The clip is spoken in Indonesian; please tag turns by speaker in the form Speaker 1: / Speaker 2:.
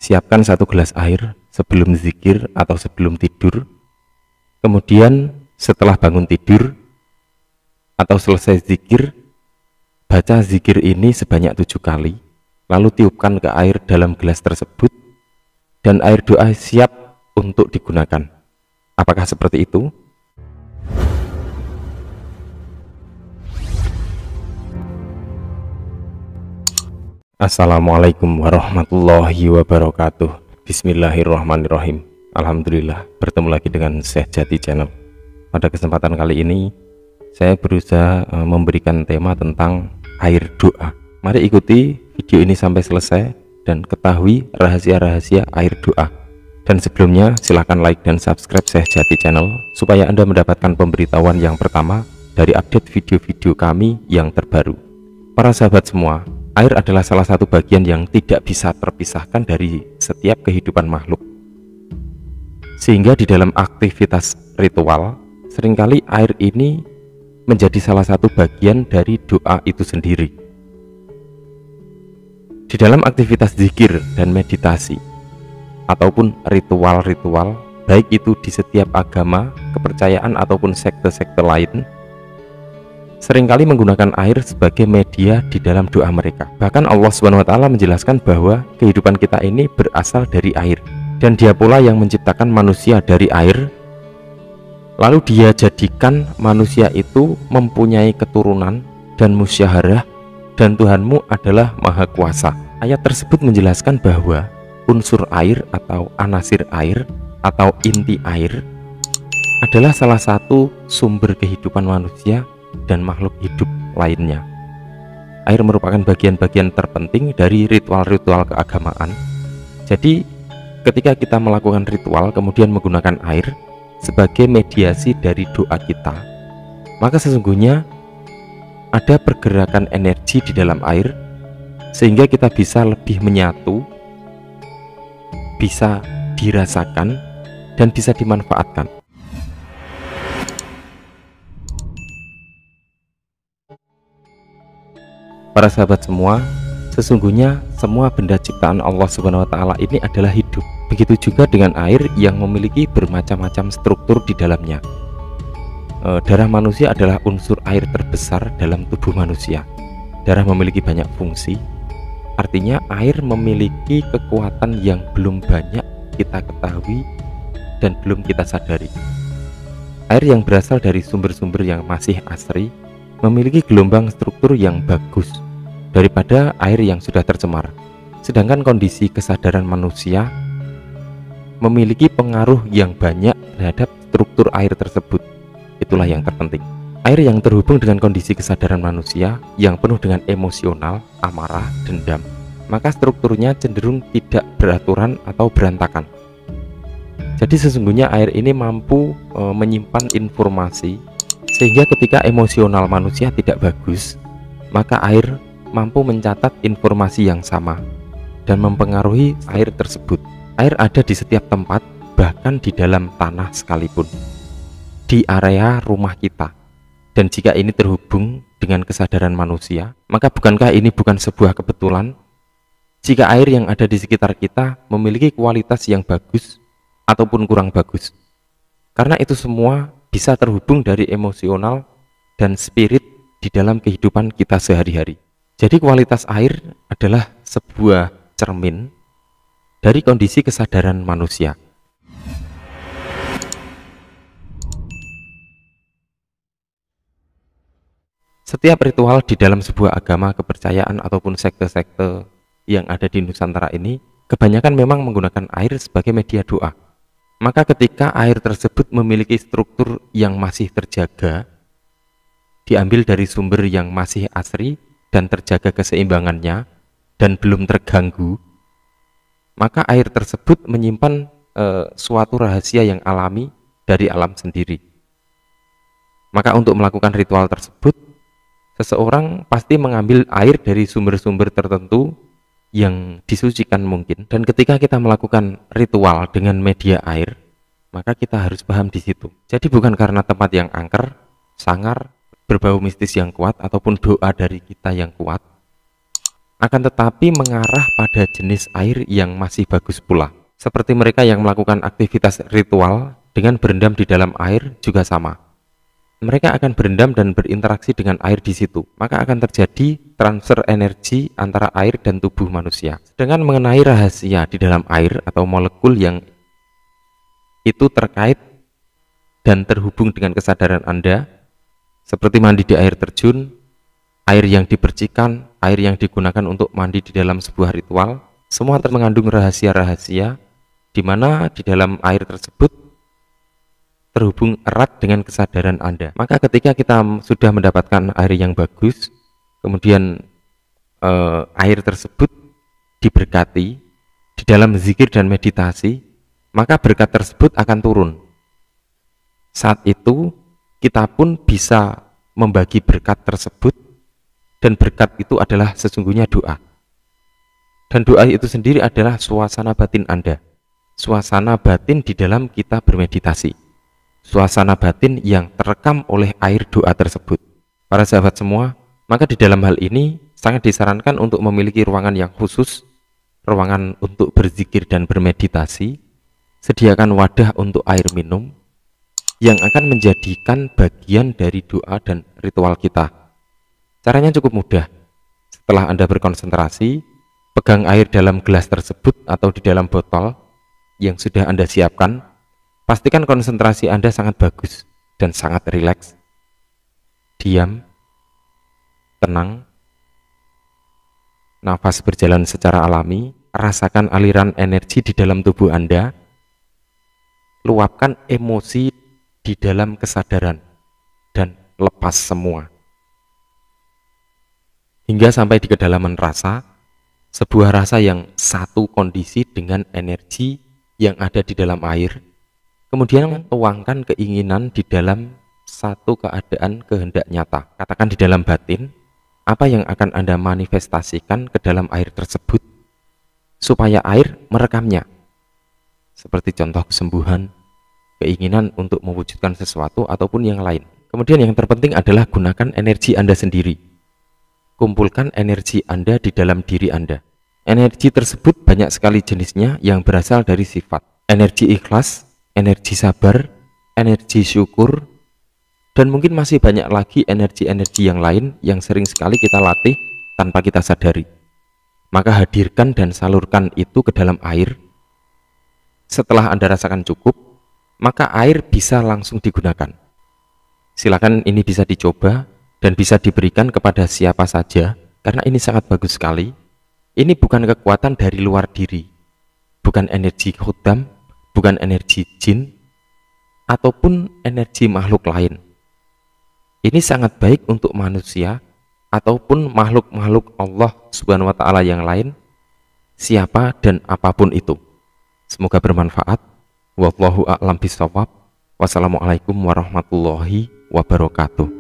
Speaker 1: siapkan 1 gelas air sebelum zikir atau sebelum tidur. Kemudian setelah bangun tidur atau selesai zikir, baca zikir ini sebanyak 7 kali, lalu tiupkan ke air dalam gelas tersebut, dan air doa siap untuk digunakan. Apakah seperti itu? Assalamualaikum warahmatullahi wabarakatuh. Bismillahirrahmanirrahim. Alhamdulillah, bertemu lagi dengan Syekh Jati Channel. Pada kesempatan kali ini saya berusaha memberikan tema tentang air doa. Mari ikuti video ini sampai selesai dan ketahui rahasia-rahasia air doa. Dan sebelumnya silahkan like dan subscribe Syekh Jati Channel supaya Anda mendapatkan pemberitahuan yang pertama dari update video-video kami yang terbaru. Para sahabat semua, air adalah salah satu bagian yang tidak bisa terpisahkan dari setiap kehidupan makhluk. Sehingga di dalam aktivitas ritual, seringkali air ini menjadi salah satu bagian dari doa itu sendiri. Di dalam aktivitas zikir dan meditasi, ataupun ritual-ritual, baik itu di setiap agama, kepercayaan, ataupun sekte-sekte lain, seringkali menggunakan air sebagai media di dalam doa mereka. Bahkan Allah SWT menjelaskan bahwa kehidupan kita ini berasal dari air, dan Dia pula yang menciptakan manusia dari air, lalu Dia jadikan manusia itu mempunyai keturunan dan musyawarah, dan Tuhanmu adalah Maha Kuasa. Ayat tersebut menjelaskan bahwa unsur air atau anasir air atau inti air adalah salah satu sumber kehidupan manusia dan makhluk hidup lainnya. Air merupakan bagian-bagian terpenting dari ritual-ritual keagamaan. Jadi ketika kita melakukan ritual kemudian menggunakan air sebagai mediasi dari doa kita, maka sesungguhnya ada pergerakan energi di dalam air sehingga kita bisa lebih menyatu, bisa dirasakan, dan bisa dimanfaatkan. Para sahabat semua, sesungguhnya semua benda ciptaan Allah SWT ini adalah hidup. Begitu juga dengan air yang memiliki bermacam-macam struktur di dalamnya. Darah manusia adalah unsur air terbesar dalam tubuh manusia. Darah memiliki banyak fungsi, artinya air memiliki kekuatan yang belum banyak kita ketahui dan belum kita sadari. Air yang berasal dari sumber-sumber yang masih asri memiliki gelombang struktur yang bagus daripada air yang sudah tercemar. Sedangkan kondisi kesadaran manusia memiliki pengaruh yang banyak terhadap struktur air tersebut. Itulah yang terpenting. Air yang terhubung dengan kondisi kesadaran manusia yang penuh dengan emosional, amarah, dendam, maka strukturnya cenderung tidak beraturan atau berantakan. Jadi sesungguhnya air ini mampu menyimpan informasi, sehingga ketika emosional manusia tidak bagus, maka air mampu mencatat informasi yang sama dan mempengaruhi air tersebut. Air ada di setiap tempat, bahkan di dalam tanah sekalipun, di area rumah kita. Dan jika ini terhubung dengan kesadaran manusia, maka bukankah ini bukan sebuah kebetulan jika air yang ada di sekitar kita memiliki kualitas yang bagus ataupun kurang bagus? Karena itu semua bisa terhubung dari emosional dan spirit di dalam kehidupan kita sehari-hari. Jadi kualitas air adalah sebuah cermin dari kondisi kesadaran manusia. Setiap ritual di dalam sebuah agama, kepercayaan, ataupun sekte-sekte yang ada di Nusantara ini kebanyakan memang menggunakan air sebagai media doa. Maka ketika air tersebut memiliki struktur yang masih terjaga, diambil dari sumber yang masih asri dan terjaga keseimbangannya dan belum terganggu, maka air tersebut menyimpan suatu rahasia yang alami dari alam sendiri. Maka untuk melakukan ritual tersebut, seseorang pasti mengambil air dari sumber-sumber tertentu yang disucikan mungkin. Dan ketika kita melakukan ritual dengan media air, maka kita harus paham di situ. Jadi bukan karena tempat yang angker, sangar, berbau mistis yang kuat, ataupun doa dari kita yang kuat, akan tetapi mengarah pada jenis air yang masih bagus pula. Seperti mereka yang melakukan aktivitas ritual dengan berendam di dalam air juga sama. Mereka akan berendam dan berinteraksi dengan air di situ, maka akan terjadi transfer energi antara air dan tubuh manusia. Dengan mengenai rahasia di dalam air atau molekul yang itu terkait dan terhubung dengan kesadaran Anda, seperti mandi di air terjun, air yang dipercikan, air yang digunakan untuk mandi di dalam sebuah ritual, semua mengandung rahasia-rahasia di mana di dalam air tersebut terhubung erat dengan kesadaran Anda. Maka ketika kita sudah mendapatkan air yang bagus, kemudian air tersebut diberkati di dalam zikir dan meditasi, maka berkat tersebut akan turun. Saat itu kita pun bisa membagi berkat tersebut, dan berkat itu adalah sesungguhnya doa. Dan doa itu sendiri adalah suasana batin Anda, suasana batin di dalam kita bermeditasi, suasana batin yang terekam oleh air doa tersebut. Para sahabat semua, maka di dalam hal ini sangat disarankan untuk memiliki ruangan yang khusus, ruangan untuk berzikir dan bermeditasi. Sediakan wadah untuk air minum yang akan menjadikan bagian dari doa dan ritual kita. Caranya cukup mudah. Setelah Anda berkonsentrasi, pegang air dalam gelas tersebut atau di dalam botol yang sudah Anda siapkan. Pastikan konsentrasi Anda sangat bagus dan sangat rileks. Diam, tenang, nafas berjalan secara alami, rasakan aliran energi di dalam tubuh Anda, luapkan emosi di dalam kesadaran, dan lepas semua. Hingga sampai di kedalaman rasa, sebuah rasa yang satu kondisi dengan energi yang ada di dalam air. Kemudian tuangkan keinginan di dalam satu keadaan kehendak nyata. Katakan di dalam batin, apa yang akan Anda manifestasikan ke dalam air tersebut, supaya air merekamnya. Seperti contoh kesembuhan, keinginan untuk mewujudkan sesuatu ataupun yang lain. Kemudian yang terpenting adalah gunakan energi Anda sendiri. Kumpulkan energi Anda di dalam diri Anda. Energi tersebut banyak sekali jenisnya yang berasal dari sifat. Energi ikhlas, energi sabar, energi syukur, dan mungkin masih banyak lagi energi-energi yang lain yang sering sekali kita latih tanpa kita sadari. Maka hadirkan dan salurkan itu ke dalam air. Setelah Anda rasakan cukup, maka air bisa langsung digunakan. Silakan ini bisa dicoba dan bisa diberikan kepada siapa saja, karena ini sangat bagus sekali. Ini bukan kekuatan dari luar diri, bukan energi khuddam, bukan energi jin, ataupun energi makhluk lain. Ini sangat baik untuk manusia, ataupun makhluk-makhluk Allah Subhanahu wa Ta'ala yang lain, siapa dan apapun itu. Semoga bermanfaat. Wallahu a'lam bishawab. Wassalamualaikum warahmatullahi wabarakatuh.